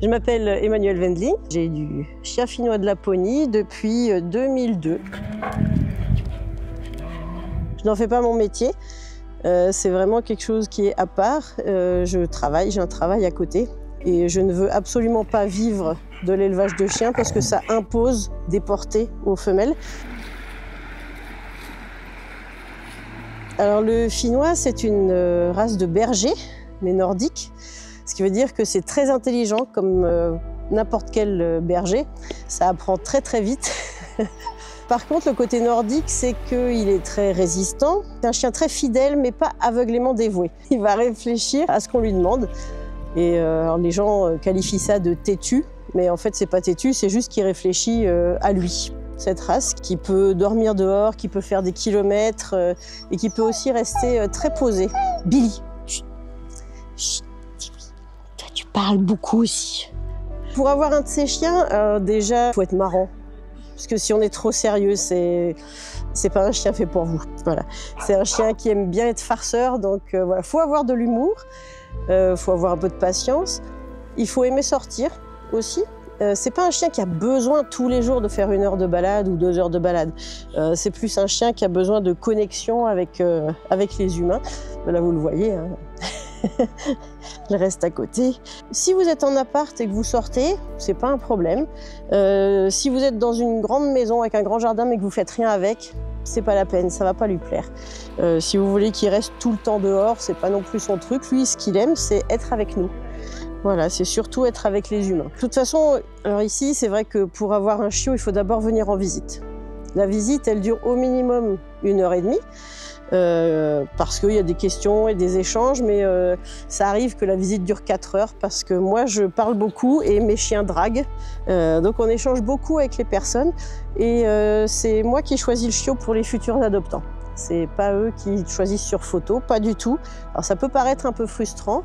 Je m'appelle Emmanuelle Wendling, j'ai du chien finnois de Laponie depuis 2002. Je n'en fais pas mon métier, c'est vraiment quelque chose qui est à part. J'ai un travail à côté et je ne veux absolument pas vivre de l'élevage de chiens parce que ça impose des portées aux femelles. Alors le finnois, c'est une race de berger, mais nordique. Ce qui veut dire que c'est très intelligent comme n'importe quel berger. Ça apprend très très vite. Par contre, le côté nordique, c'est qu'il est très résistant. C'est un chien très fidèle, mais pas aveuglément dévoué. Il va réfléchir à ce qu'on lui demande. Et alors les gens qualifient ça de têtu, mais en fait, c'est pas têtu, c'est juste qu'il réfléchit à lui. Cette race qui peut dormir dehors, qui peut faire des kilomètres et qui peut aussi rester très posée. Billy, chut, chut. Toi, tu parles beaucoup aussi. Pour avoir un de ces chiens, déjà, il faut être marrant. Parce que si on est trop sérieux, c'est pas un chien fait pour vous. Voilà. C'est un chien qui aime bien être farceur, donc voilà. Faut avoir de l'humour, faut avoir un peu de patience. Il faut aimer sortir aussi. C'est pas un chien qui a besoin tous les jours de faire 1 heure de balade ou 2 heures de balade. C'est plus un chien qui a besoin de connexion avec les humains. Là, vous le voyez, hein. Il reste à côté. Si vous êtes en appart et que vous sortez, c'est pas un problème. Si vous êtes dans une grande maison avec un grand jardin mais que vous faites rien avec, c'est pas la peine, ça va pas lui plaire. Si vous voulez qu'il reste tout le temps dehors, c'est pas non plus son truc. Lui, ce qu'il aime, c'est être avec nous. Voilà, c'est surtout être avec les humains. De toute façon, alors ici, c'est vrai que pour avoir un chiot, il faut d'abord venir en visite. La visite, elle dure au minimum 1h30. Parce qu'il y a des questions et des échanges, mais ça arrive que la visite dure 4 heures parce que moi je parle beaucoup et mes chiens draguent. Donc on échange beaucoup avec les personnes et c'est moi qui choisis le chiot pour les futurs adoptants. C'est pas eux qui choisissent sur photo, pas du tout. Alors ça peut paraître un peu frustrant.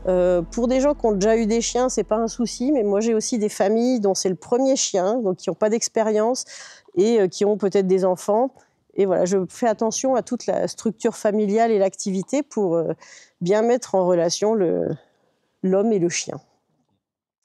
Pour des gens qui ont déjà eu des chiens, c'est pas un souci, mais moi j'ai aussi des familles dont c'est le premier chien, donc qui n'ont pas d'expérience et qui ont peut-être des enfants. Et voilà, je fais attention à toute la structure familiale et l'activité pour bien mettre en relation l'homme et le chien.